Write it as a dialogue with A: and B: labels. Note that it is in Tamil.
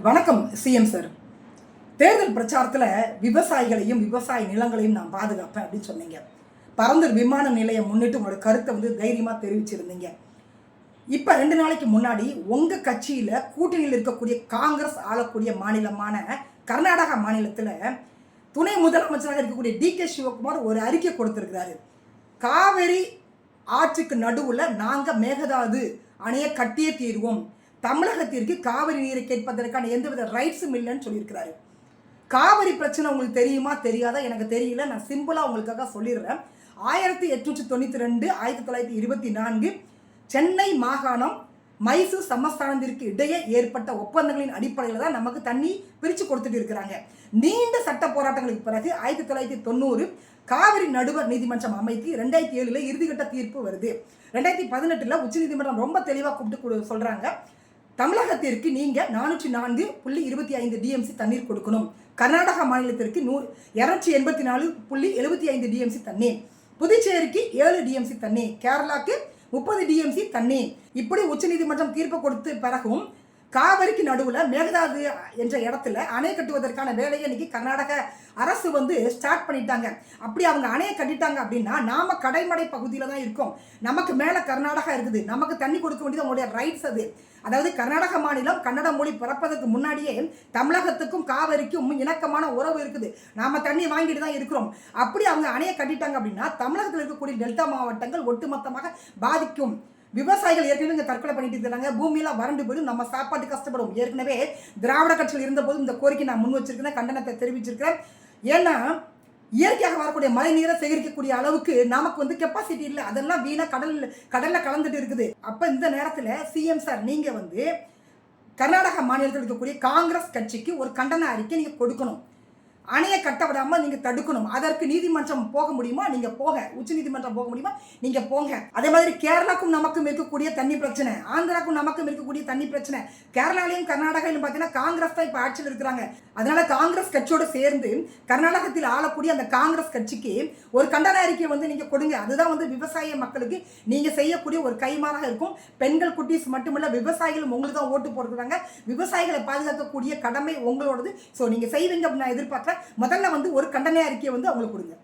A: வணக்கம் சிஎம் சார். தேர்தல் பிரச்சாரத்தில் விவசாயிகளையும் விவசாய நிலங்களையும் நான் பாதுகாப்பேன் அப்படின்னு சொன்னீங்க. பரந்தூர் விமான நிலையம் முன்னிட்டு உங்களோட கருத்தை தைரியமாக தெரிவிச்சிருந்தீங்க. இப்போ 2 நாளைக்கு முன்னாடி உங்கள் கட்சியில் கூட்டணியில் இருக்கக்கூடிய காங்கிரஸ் ஆளக்கூடிய மாநிலமான கர்நாடகா மாநிலத்தில் துணை முதலமைச்சராக இருக்கக்கூடிய DK சிவகுமார் ஒரு அறிக்கை கொடுத்துருக்கிறாரு. காவிரி ஆற்றுக்கு நடுவில் நாங்கள் மேகதாது அணையை கட்டியே தீர்வோம், தமிழகத்திற்கு காவிரி நீரை கேட்பதற்கான எந்தவித ரைட்ஸும் இல்லைன்னு சொல்லியிருக்கிறாரு. காவிரி பிரச்சனை உங்களுக்கு தெரியுமா தெரியாதா எனக்கு தெரியல, நான் சிம்பிளாக உங்களுக்காக சொல்லிடுறேன். 1892 1924 சென்னை மாகாணம் மைசூர் சமஸ்தானத்திற்கு இடையே ஏற்பட்ட ஒப்பந்தங்களின் அடிப்படையில் தான் நமக்கு தண்ணி பிரித்து கொடுத்துட்டு இருக்கிறாங்க. நீண்ட சட்ட போராட்டங்களுக்கு பிறகு 1990 காவிரி நடுவர் நீதிமன்றம் அமைத்து 2007 இறுதிக்கட்ட தீர்ப்பு வருது. 2018 உச்சநீதிமன்றம் ரொம்ப தெளிவாக கூப்பிட்டு சொல்கிறாங்க, தமிழகத்திற்கு நீங்கள் 404.25 டிஎம்சி தண்ணீர் கொடுக்கணும், கர்நாடகா மாநிலத்திற்கு 284.75 டிஎம்சி தண்ணீர், புதுச்சேரிக்கு 7 டிஎம்சி தண்ணீர், கேரளாக்கு 30 டிஎம்சி தண்ணீர். இப்படி உச்சநீதிமன்றம் தீர்ப்பு கொடுத்து பிறகும் காவிரிக்கு நடுவில் மேகதாது என்ற இடத்துல அணை கட்டுவதற்கான வேலையை இன்னைக்கு கர்நாடக அரசு ஸ்டார்ட் பண்ணிட்டாங்க. அப்படி அவங்க அணையை கட்டிட்டாங்க அப்படின்னா நாம கடைமடை பகுதியில் தான் இருக்கோம், நமக்கு மேலே கர்நாடகா இருக்குது, நமக்கு தண்ணி கொடுக்க வேண்டியது அவங்களுடைய ரைட்ஸ் அது. அதாவது கர்நாடக மாநிலம் கன்னட மொழி பிறப்பதற்கு முன்னாடியே தமிழகத்துக்கும் காவிரிக்கும் இணக்கமான உறவு இருக்குது, நாம தண்ணி வாங்கிட்டு தான் இருக்கிறோம். அப்படி அவங்க அணையை கட்டிட்டாங்க அப்படின்னா தமிழகத்தில் இருக்கக்கூடிய டெல்டா மாவட்டங்கள் ஒட்டுமொத்தமாக பாதிக்கும். விவசாயிகள் ஏற்கனவே இங்கே தற்கொலை பண்ணிட்டு இருக்கிறாங்க, பூமியெல்லாம் வறண்டு போயிடும், நம்ம சாப்பாட்டு கஷ்டப்படும். ஏற்கனவே திராவிட கட்சியில் இருந்தபோது இந்த கோரிக்கை நான் முன் வச்சிருக்கிறேன், கண்டனத்தை தெரிவிச்சிருக்கிறேன். ஏன்னா இயற்கையாக வரக்கூடிய மழை நீரை சேகரிக்கக்கூடிய அளவுக்கு நமக்கு கெப்பாசிட்டி இல்லை, அதெல்லாம் வீணாக கடலில் கலந்துட்டு இருக்குது. அப்போ இந்த நேரத்தில் சிஎம் சார் நீங்கள் கர்நாடகா மாநிலத்தில் இருக்கக்கூடிய காங்கிரஸ் கட்சிக்கு ஒரு கண்டன அறிக்கை நீங்கள் கொடுக்கணும், அணையை கட்ட விடாமல் நீங்கள் தடுக்கணும். அதற்கு நீதிமன்றம் போக முடியுமா நீங்கள் போங்க, உச்ச நீதிமன்றம் போக முடியுமா நீங்கள் போங்க. அதே மாதிரி கேரளாக்கும் நமக்கும் இருக்கக்கூடிய தண்ணி பிரச்சனை, ஆந்திராக்கும் நமக்கும் இருக்கக்கூடிய தண்ணி பிரச்சனை, கேரளாலையும் கர்நாடகாவிலும் பார்த்தீங்கன்னா காங்கிரஸ் தான் இப்போ ஆட்சியில் இருக்கிறாங்க. அதனால காங்கிரஸ் கட்சியோடு சேர்ந்து கர்நாடகத்தில் ஆளக்கூடிய அந்த காங்கிரஸ் கட்சிக்கு ஒரு கண்டன அறிக்கை நீங்கள் கொடுங்க. அதுதான் விவசாய மக்களுக்கு நீங்கள் செய்யக்கூடிய ஒரு கைமாறாக இருக்கும். பெண்கள் குட்டீஸ் மட்டுமல்ல, விவசாயிகளும் உங்களுக்கு தான் ஓட்டு போடுறாங்க, விவசாயிகளை பாதுகாக்கக்கூடிய கடமை உங்களோடது. ஸோ நீங்கள் செய்வீங்க அப்படின்னு நான் எதிர்பார்க்குறேன். முதல்ல ஒரு கண்டன அறிக்கையை அவங்களுக்கு கொடுங்க.